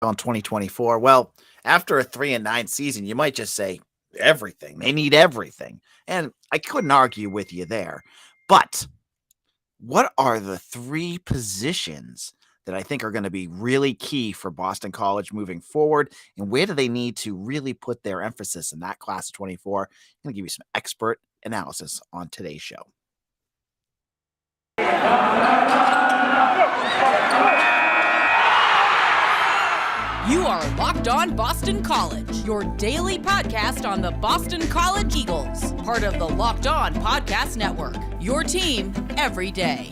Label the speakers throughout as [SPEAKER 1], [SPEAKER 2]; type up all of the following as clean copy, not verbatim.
[SPEAKER 1] on 2024? Well, after a 3-9 season, you might just say everything. They need everything. And I couldn't argue with you there. But what are the three positions that I think are going to be really key for Boston College moving forward? And where do they need to really put their emphasis in that class of 24? I'm going to give you some expert analysis on today's show.
[SPEAKER 2] You are Locked On Boston College, your daily podcast on the Boston College Eagles, part of the Locked On Podcast Network, your team every day.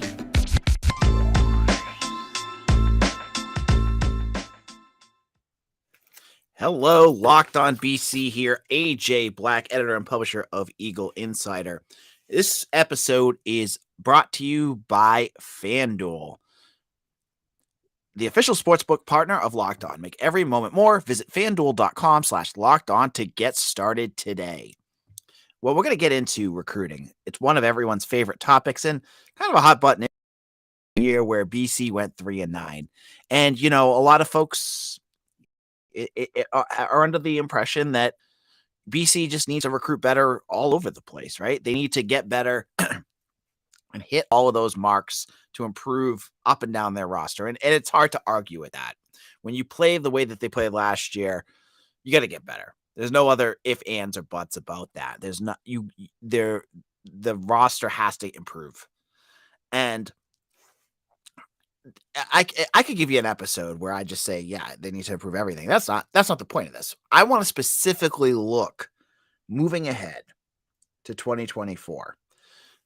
[SPEAKER 1] Hello, Locked On BC here. AJ Black, editor and publisher of Eagle Insider. This episode is brought to you by FanDuel, the official sportsbook partner of Locked On. Make every moment more. Visit FanDuel.com/LockedOn to get started today. Well, we're going to get into recruiting. It's one of everyone's favorite topics and kind of a hot button year where BC went 3-9. And, a lot of folks are under the impression that BC just needs to recruit better all over the place, right? They need to get better and hit all of those marks to improve up and down their roster. And it's hard to argue with that. When you play the way that they played last year, you got to get better. There's no other if, ands, or buts about that. There's not the roster has to improve. And I could give you an episode where I just say, yeah, they need to improve everything. That's not the point of this. I want to specifically look moving ahead to 2024.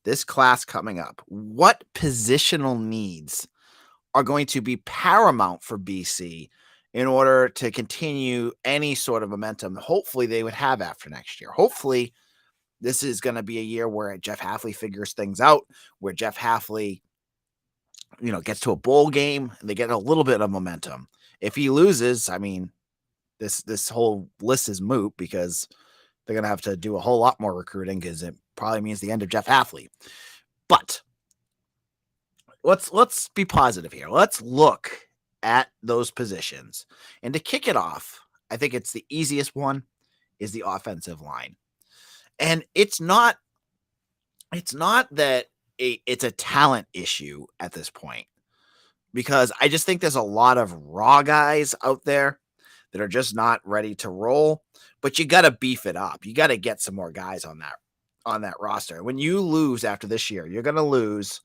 [SPEAKER 1] This class coming up, what positional needs are going to be paramount for BC in order to continue any sort of momentum hopefully they would have after next year. Hopefully this is going to be a year where Jeff Hafley figures things out, where Jeff Hafley, gets to a bowl game and they get a little bit of momentum. If he loses, I mean, this whole list is moot because they're going to have to do a whole lot more recruiting because it probably means the end of Jeff Hafley. But let's be positive here. Let's look at those positions. And to kick it off, I think it's the easiest one is the offensive line. And it's not that it's a talent issue at this point, because I just think there's a lot of raw guys out there that are just not ready to roll, but you got to beef it up. You got to get some more guys on that roster. When you lose after this year, you're going to lose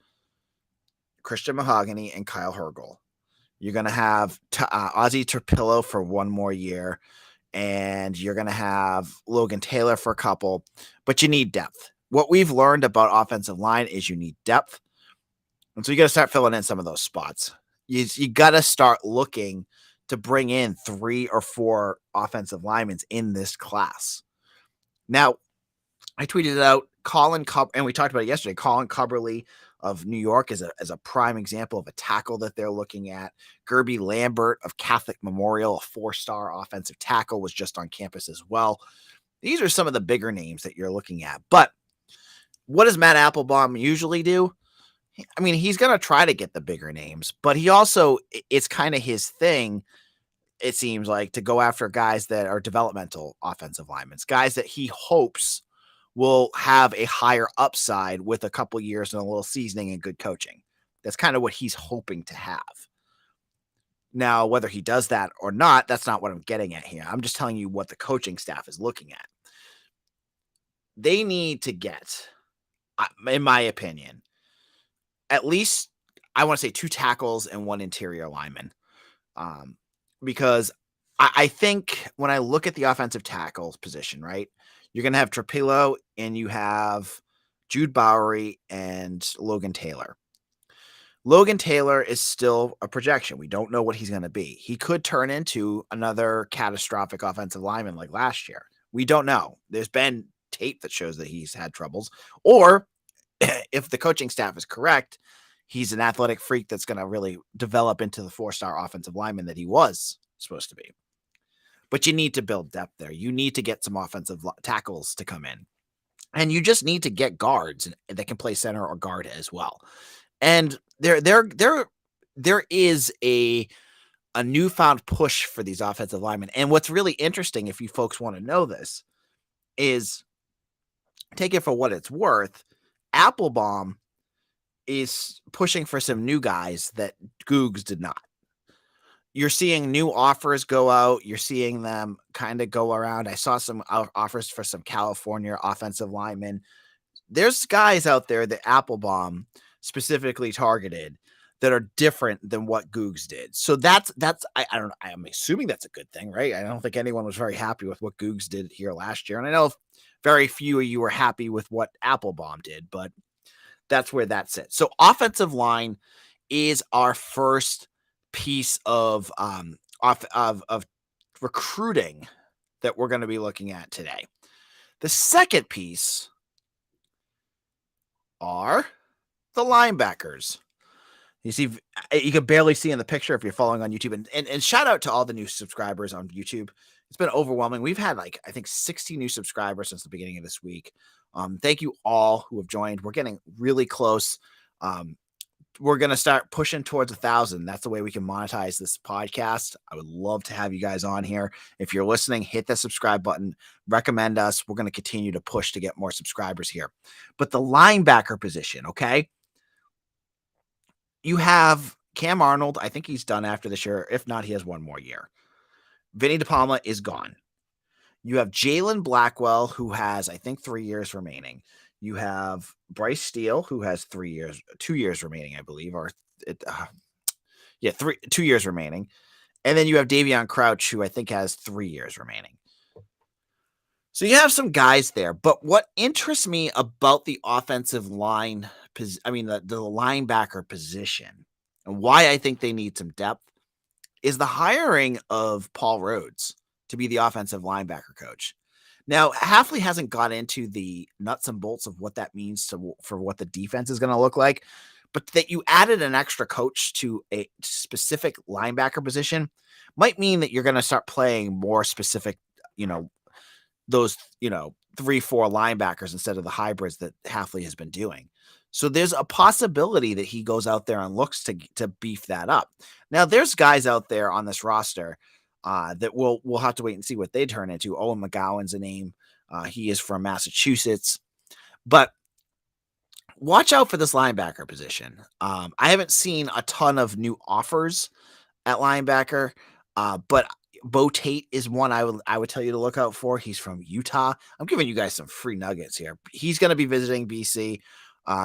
[SPEAKER 1] Christian Mahogany and Kyle Hergel. You're going to have Ozzie Terpillo for one more year, and you're going to have Logan Taylor for a couple, but you need depth. What we've learned about offensive line is you need depth. And so you got to start filling in some of those spots. You got to start looking to bring in 3 or 4 offensive linemen in this class. Now, I tweeted it out, and we talked about it yesterday. Colin Cubberly of New York is a prime example of a tackle that they're looking at. Gerby Lambert of Catholic Memorial, a 4-star offensive tackle, was just on campus as well. These are some of the bigger names that you're looking at. But what does Matt Applebaum usually do? I mean, he's going to try to get the bigger names, but he also, it's kind of his thing, it seems like, to go after guys that are developmental offensive linemen, guys that he hopes will have a higher upside with a couple years and a little seasoning and good coaching. That's kind of what he's hoping to have. Now, whether he does that or not, that's not what I'm getting at here. I'm just telling you what the coaching staff is looking at. They need to get, in my opinion, at least, I want to say 2 tackles and 1 interior lineman. Because I think when I look at the offensive tackles position, right, you're going to have Terpillo and you have Jude Bowery and Logan Taylor. Logan Taylor is still a projection. We don't know what he's going to be. He could turn into another catastrophic offensive lineman like last year. We don't know. There's been tape that shows that he's had troubles. Or if the coaching staff is correct, he's an athletic freak that's going to really develop into the 4-star offensive lineman that he was supposed to be. But you need to build depth there. You need to get some offensive tackles to come in. And you just need to get guards that can play center or guard as well. And there is a a newfound push for these offensive linemen. And what's really interesting, if you folks want to know this, is take it for what it's worth. Applebaum is pushing for some new guys that Googs did not. You're seeing new offers go out. You're seeing them kind of go around. I saw some offers for some California offensive linemen. There's guys out there that Applebaum specifically targeted that are different than what Googs did. So that's I don't know. I'm assuming that's a good thing, right? I don't think anyone was very happy with what Googs did here last year. And I know very few of you were happy with what Applebaum did, but that's where that sits. So offensive line is our first piece of of recruiting that we're going to be looking at today. The second piece are the linebackers. You see, you can barely see in the picture if you're following on YouTube. And shout out to all the new subscribers on YouTube. It's been overwhelming. We've had I think 60 new subscribers since the beginning of this week. Thank you all who have joined. We're getting really close. We're going to start pushing towards 1,000. That's the way we can monetize this podcast. I would love to have you guys on here. If you're listening, hit the subscribe button, recommend us. We're going to continue to push to get more subscribers here. But the linebacker position, okay? You have Cam Arnold. I think he's done after this year. If not, he has one more year. Vinny DePalma is gone. You have Jalen Blackwell, who has, I think, 3 years remaining. You have Bryce Steele, who has 2 years remaining, I believe, 2 years remaining. And then you have Davion Crouch, who I think has 3 years remaining. So you have some guys there. But what interests me about the offensive line, the linebacker position, and why I think they need some depth, is the hiring of Paul Rhodes to be the offensive linebacker coach. Now, Hafley hasn't got into the nuts and bolts of what that means for what the defense is going to look like, but that you added an extra coach to a specific linebacker position might mean that you're going to start playing more specific, those, 3-4 linebackers instead of the hybrids that Hafley has been doing. So there's a possibility that he goes out there and looks to beef that up. Now, there's guys out there on this roster that we'll have to wait and see what they turn into. Owen McGowan's a name. He is from Massachusetts. But watch out for this linebacker position. I haven't seen a ton of new offers at linebacker, but Bo Tate is one I would tell you to look out for. He's from Utah. I'm giving you guys some free nuggets here. He's going to be visiting BC.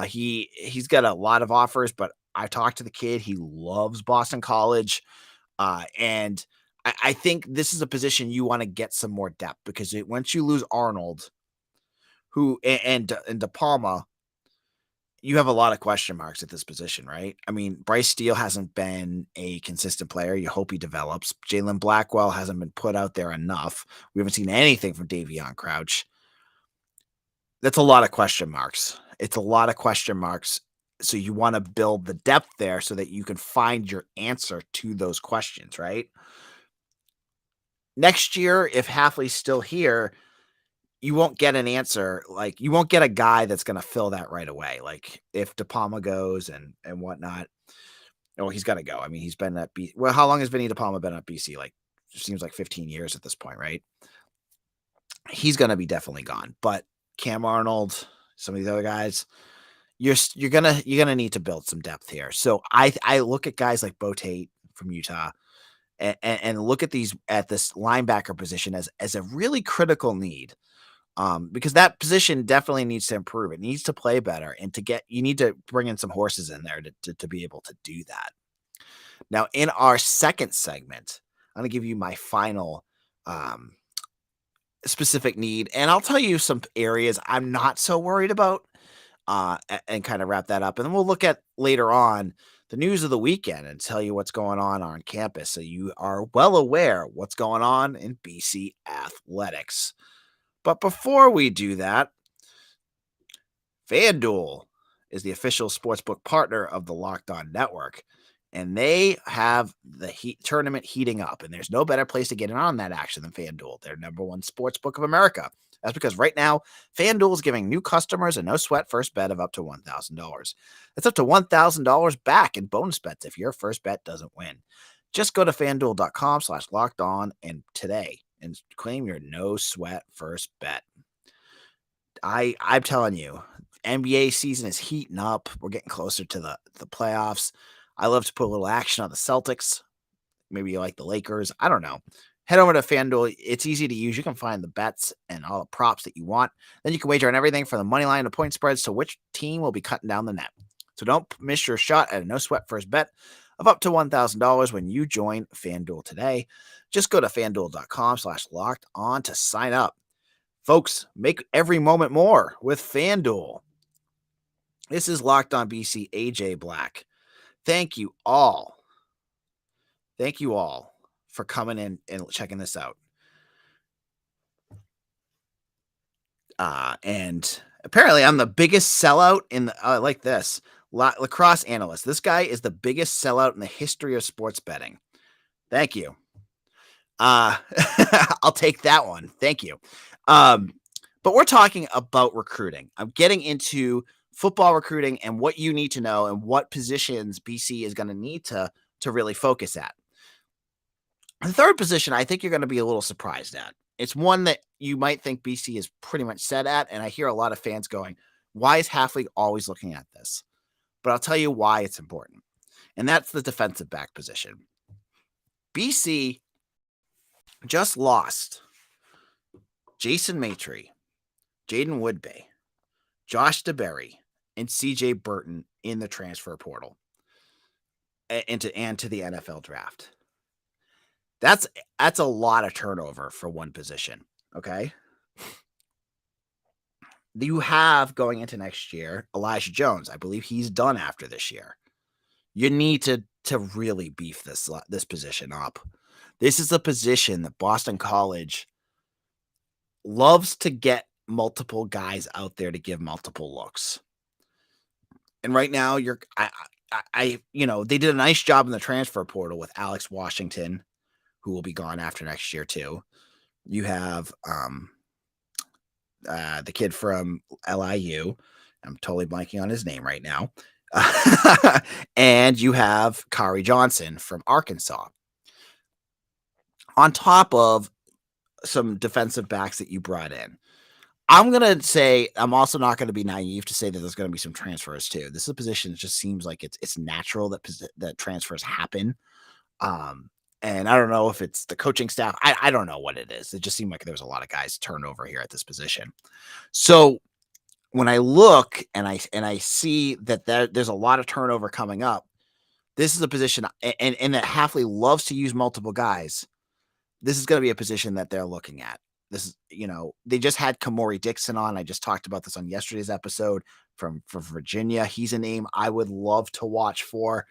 [SPEAKER 1] He's got a lot of offers, but I talked to the kid. He loves Boston College. And I think this is a position you want to get some more depth because once you lose Arnold, and DePalma, you have a lot of question marks at this position, right? I mean, Bryce Steele hasn't been a consistent player. You hope he develops. Jalen Blackwell hasn't been put out there enough. We haven't seen anything from Davion Crouch. That's a lot of question marks. It's a lot of question marks. So you want to build the depth there so that you can find your answer to those questions, right? Next year, if Hafley's still here, you won't get an answer. You won't get a guy that's going to fill that right away. Like if DePalma goes and whatnot, he's got to go. I mean, he's been at BC. Well, how long has Vinny DePalma been at BC? Seems like 15 years at this point, right? He's going to be definitely gone. But Cam Arnold, some of these other guys, you're gonna need to build some depth here. So I look at guys like Bo Tate from Utah and look at this linebacker position as a really critical need. Because that position definitely needs to improve. It needs to play better, and you need to bring in some horses in there to be able to do that. Now, in our second segment, I'm going to give you my final specific need, and I'll tell you some areas I'm not so worried about, and kind of wrap that up. And then we'll look at later on the news of the weekend and tell you what's going on campus, so you are well aware what's going on in BC athletics. But before we do that, FanDuel is the official sportsbook partner of the Locked On Network, and they have the tournament heating up, and there's no better place to get in on that action than FanDuel, their number one sportsbook of America. That's because right now, FanDuel is giving new customers a no-sweat first bet of up to $1,000. That's up to $1,000 back in bonus bets if your first bet doesn't win. Just go to fanduel.com/locked-on and today and claim your no sweat first bet. I'm telling you, NBA season is heating up. We're getting closer to the playoffs. I love to put a little action on the Celtics. Maybe you like the Lakers. I don't know. Head over to FanDuel. It's easy to use. You can find the bets and all the props that you want. Then you can wager on everything from the money line to point spreads to which team will be cutting down the net. So don't miss your shot at a no sweat first bet of up to $1,000 when you join FanDuel today. Just go to fanduel.com/locked on to sign up. Folks, make every moment more with FanDuel. This is Locked On BC, AJ Black. Thank you all. Thank you all for coming in and checking this out. And apparently I'm the biggest sellout in the, like this, lacrosse analyst. This guy is the biggest sellout in the history of sports betting. Thank you. I'll take that one. Thank you. But we're talking about recruiting. I'm getting into football recruiting and what you need to know and what positions BC is going to need to really focus at. The third position, I think you're going to be a little surprised at. It's one that you might think BC is pretty much set at, and I hear a lot of fans going, why is Half League always looking at this? But I'll tell you why it's important, and that's the defensive back position. BC just lost Jason Maitre, Jaden Woodbay, Josh DeBerry, and CJ Burton in the transfer portal and to the NFL draft. That's a lot of turnover for one position, okay? You have going into next year Elijah Jones. I believe he's done after this year. You need to really beef this position up. This is a position that Boston College loves to get multiple guys out there to give multiple looks. And right now, they did a nice job in the transfer portal with Alex Washington, who will be gone after next year too. You have the kid from LIU. I'm totally blanking on his name right now. And you have Kari Johnson from Arkansas. On top of some defensive backs that you brought in. I'm going to say, I'm also not going to be naive to say that there's going to be some transfers too. This is a position that just seems like it's natural that transfers happen. And I don't know if it's the coaching staff. I don't know what it is. It just seemed like there was a lot of guys turnover here at this position. So when I look and I see that there's a lot of turnover coming up, this is a position and that Halfley loves to use multiple guys. This is going to be a position that they're looking at. This is, they just had Kamori Dixon on. I just talked about this on yesterday's episode from Virginia. He's a name I would love to watch for.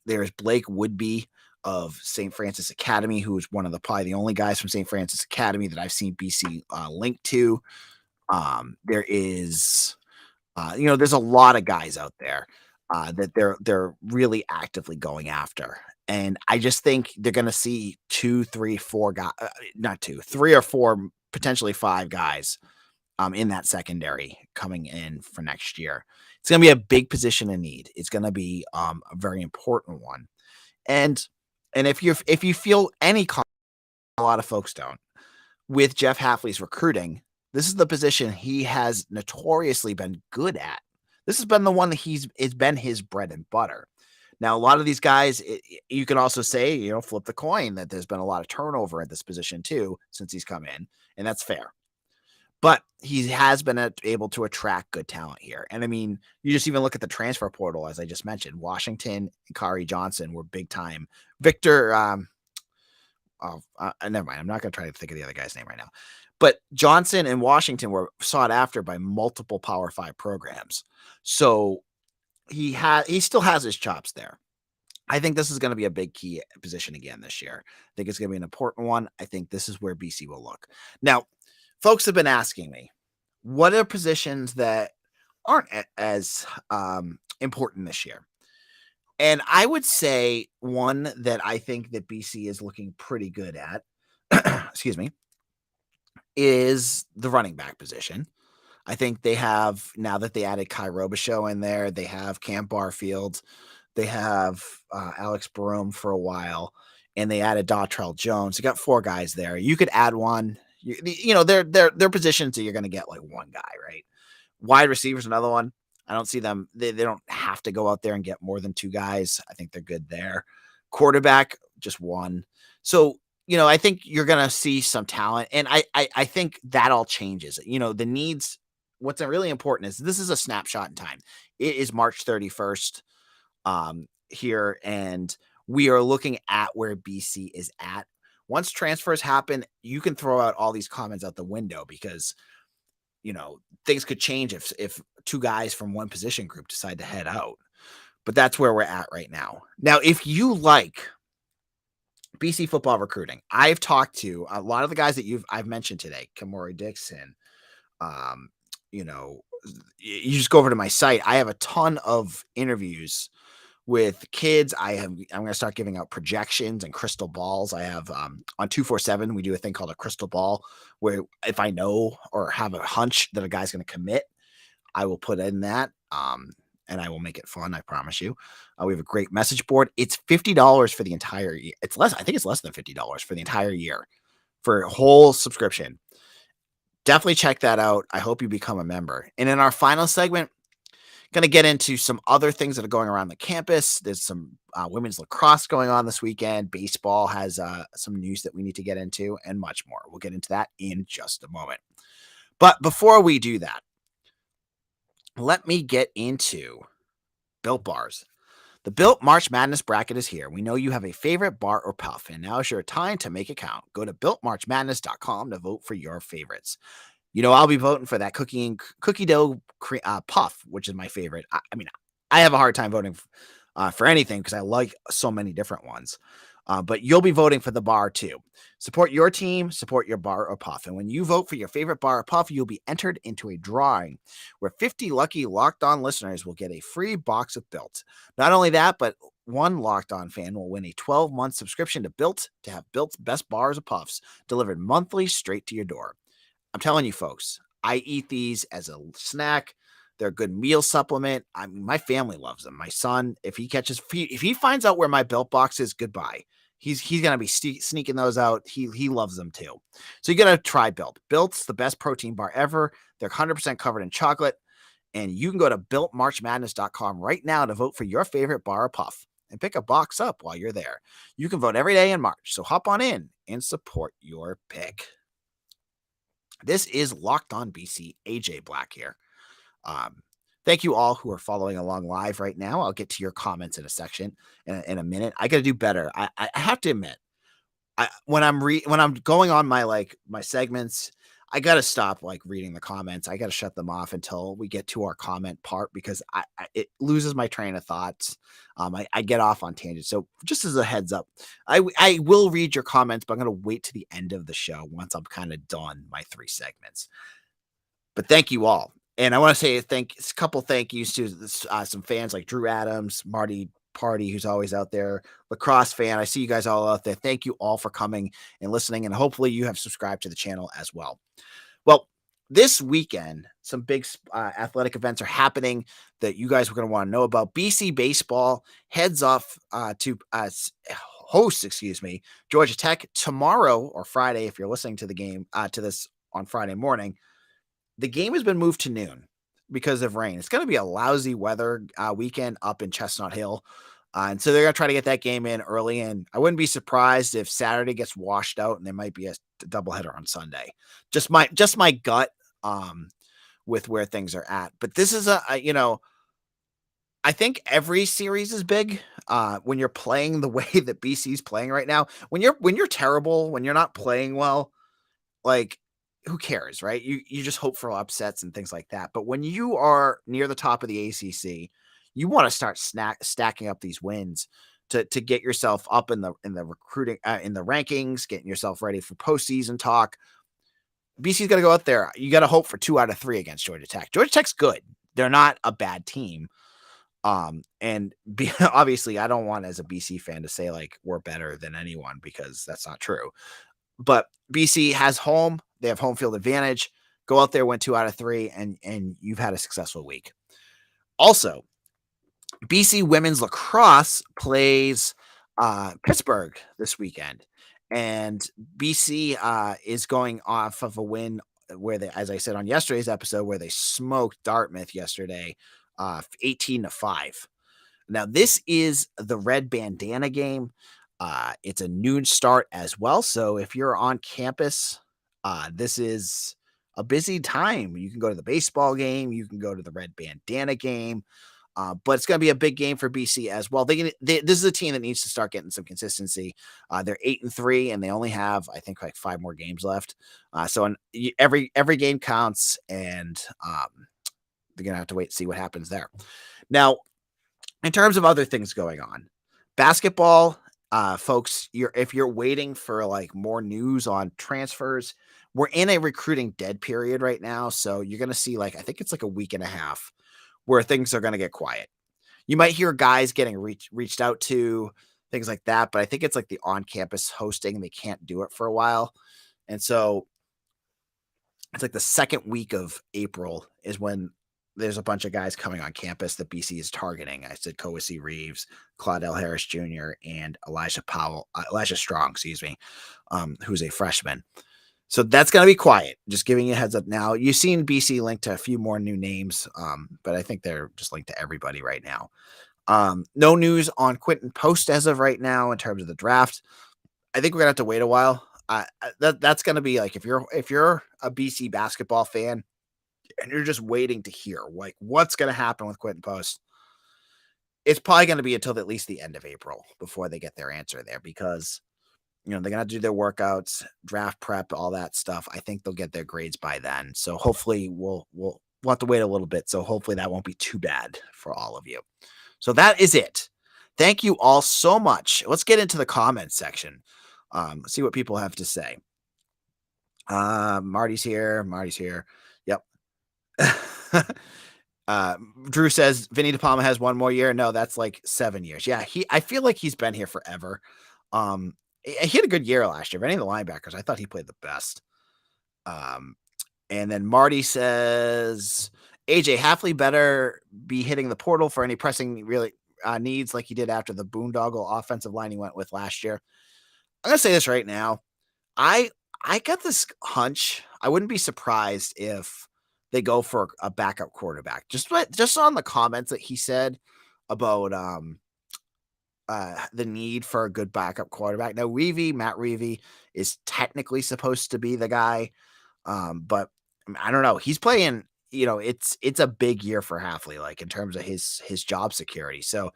[SPEAKER 1] There's Blake Woodby of St. Francis Academy, who is one of probably the only guys from St. Francis Academy that I've seen BC linked to. There is, there's a lot of guys out there that they're really actively going after. And I just think they're going to see 2, 3, 4 guys, not 2, 3 or 4, potentially 5 guys in that secondary coming in for next year. It's going to be a big position of need. It's going to be a very important one. And if you feel any, a lot of folks don't, with Jeff Halfley's recruiting, this is the position he has notoriously been good at. This has been the one that it's been his bread and butter. Now, a lot of these guys, you can also say, flip the coin that there's been a lot of turnover at this position too since he's come in, and that's fair. But he has been able to attract good talent here. And I mean, you just even look at the transfer portal, as I just mentioned, Washington and Kari Johnson were big time. Victor, never mind. I'm not going to try to think of the other guy's name right now. But Johnson and Washington were sought after by multiple Power 5 programs. So he still has his chops there. I think this is going to be a big key position again this year. I think it's going to be an important one. I think this is where BC will look. Now, folks have been asking me, what are positions that aren't as important this year? And I would say one that I think that BC is looking pretty good at, excuse me, is the running back position. I think they have, now that they added Kai Robichaux in there, they have Cam Barfield. They have Alex Barome for a while, and they added Dontrell Jones. You got 4 guys there. You could add one. They're positions that you're going to get like one guy, right? Wide receivers, another one. I don't see them. They don't have to go out there and get more than 2 guys. I think they're good there. Quarterback, just one. So, I think you're going to see some talent. And I think that all changes. The needs. What's really important is this is a snapshot in time. It is March 31st here, and we are looking at where BC is at. Once transfers happen, you can throw out all these comments out the window because things could change if 2 guys from one position group decide to head out. But that's where we're at right now. Now, if you like BC football recruiting, I've talked to a lot of the guys that I've mentioned today, Kamori Dixon. You you just go over to my site. I have a ton of interviews with kids. I'm going to start giving out projections and crystal balls. I have on 247, we do a thing called a crystal ball, where if I know or have a hunch that a guy's going to commit, I will put in that. And I will make it fun. I promise you. We have a great message board. It's $50 for the entire year. It's less. I think it's less than $50 for the entire year for a whole subscription. Definitely check that out. I hope you become a member. And in our final segment, going to get into some other things that are going around the campus. There's some women's lacrosse going on this weekend. Baseball has some news that we need to get into and much more. We'll get into that in just a moment. But before we do that, let me get into Built Bars. The Built March Madness bracket is here. We know you have a favorite bar or puff, and now is your time to make it count. Go to builtmarchmadness.com to vote for your favorites. I'll be voting for that cookie dough puff, which is my favorite. I mean, I have a hard time voting for anything because I like so many different ones. But you'll be voting for the bar too. Support your team, support your bar or puff. And when you vote for your favorite bar or puff, you'll be entered into a drawing where 50 lucky Locked On listeners will get a free box of Built. Not only that, but one Locked On fan will win a 12-month subscription to Built to have Built's best bars or puffs delivered monthly straight to your door. I'm telling you, folks, I eat these as a snack. They're a good meal supplement. I mean, my family loves them. My son, if he finds out where my Built box is, goodbye. He's gonna be sneaking those out. He loves them too. So you gotta try Built. Built's the best protein bar ever. They're 100% covered in chocolate, and you can go to builtmarchmadness.com right now to vote for your favorite bar or puff and pick a box up while you're there. You can vote every day in March, so hop on in and support your pick. This is Locked On BC. AJ Black here. Thank you all who are following along live right now. I'll get to your comments in a section in a minute. I got to do better. I have to admit, when I'm going on my segments, I got to stop reading the comments. I got to shut them off until we get to our comment part because it loses my train of thoughts. I get off on tangents. So just as a heads up, I will read your comments, but I'm going to wait to the end of the show once I'm kind of done my 3 segments. But thank you all. And I want to say a couple thank yous to some fans like Drew Adams, Marty Party, who's always out there, lacrosse fan. I see you guys all out there. Thank you all for coming and listening. And hopefully you have subscribed to the channel as well. Well, this weekend, some big athletic events are happening that you guys are going to want to know about. BC baseball heads off to host, Georgia Tech tomorrow or Friday. If you're listening to the game, to this on Friday morning, the game has been moved to noon because of rain. It's going to be a lousy weather weekend up in Chestnut Hill. And so they're going to try to get that game in early. And I wouldn't be surprised if Saturday gets washed out and there might be a doubleheader on Sunday. Just my gut with where things are at. But this is I think every series is big when you're playing the way that BC's playing right now. When you're terrible, when you're not playing well, who cares, right? You just hope for upsets and things like that. But when you are near the top of the ACC, you want to start stacking up these wins to get yourself up in the recruiting in the rankings, getting yourself ready for postseason talk. BC's got to go out there. You got to hope for 2 out of 3 against Georgia Tech. Georgia Tech's good. They're not a bad team. Obviously, I don't want as a BC fan to say we're better than anyone because that's not true. But BC has home. They have home field advantage. Go out there, win 2 out of 3, and you've had a successful week. Also, BC women's lacrosse plays Pittsburgh this weekend, and BC is going off of a win where they, as I said on yesterday's episode, where they smoked Dartmouth yesterday, 18-5. Now this is the red bandana game. It's a noon start as well, so if you're on campus, this is a busy time. You can go to the baseball game, you can go to the red bandana game. But it's going to be a big game for BC as well. This is a team that needs to start getting some consistency. They're 8-3, and they only have, I think, like 5 more games left. So every game counts, and they're going to have to wait and see what happens there. Now, in terms of other things going on, basketball, folks, if you're waiting for like more news on transfers, we're in a recruiting dead period right now. So you're going to see I think it's like a week and a half where things are going to get quiet. You might hear guys getting reached out to, things like that, but I think it's like the on-campus hosting. They can't do it for a while. And so it's like the second week of April is when there's a bunch of guys coming on campus that BC is targeting. I said Coessy Reeves, Claudel Harris Jr., and Elijah Strong, who's a freshman. So that's going to be quiet. Just giving you a heads up now. You've seen BC linked to a few more new names, but I think they're just linked to everybody right now. No news on Quentin Post as of right now in terms of the draft. I think we're going to have to wait a while. That's going to be like if you're a BC basketball fan and you're just waiting to hear like what's going to happen with Quentin Post, it's probably going to be until at least the end of April before they get their answer there, because they're going to have to do their workouts, draft prep, all that stuff. I think they'll get their grades by then. So hopefully we'll have to wait a little bit. So hopefully that won't be too bad for all of you. So that is it. Thank you all so much. Let's get into the comments section. See what people have to say. Marty's here. Yep. Drew says Vinny DePalma has 1 more year. No, that's like 7 years. Yeah, I feel like he's been here forever. He had a good year last year. Any of the linebackers, I thought he played the best. And then Marty says AJ Halfley better be hitting the portal for any pressing really needs like he did after the boondoggle offensive line he went with last year. I'm gonna say this right now. I got this hunch. I wouldn't be surprised if they go for a backup quarterback. Just on the comments that he said about the need for a good backup quarterback. Now, Matt Reevy is technically supposed to be the guy, but I don't know. He's playing. It's a big year for Halfley, like in terms of his job security. So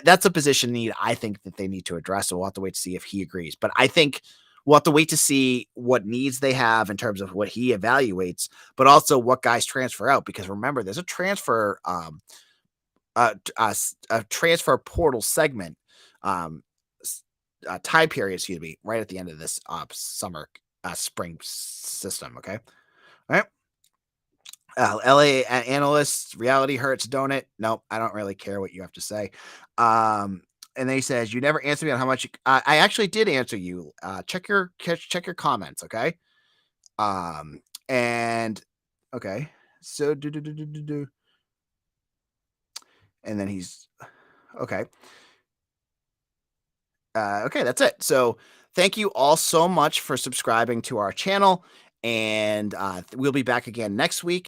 [SPEAKER 1] that's a position need I think that they need to address. So we'll have to wait to see if he agrees. But I think we'll have to wait to see what needs they have in terms of what he evaluates, but also what guys transfer out. Because remember, there's a transfer a transfer portal segment time period, right at the end of this spring system. Okay. All right. LA analysts, reality hurts, don't it? Nope, I don't really care what you have to say. And then he says, you never answered me on how much I actually did answer you. Check your comments, okay? And okay. So and then he's okay. Okay, that's it. So thank you all so much for subscribing to our channel, and we'll be back again next week.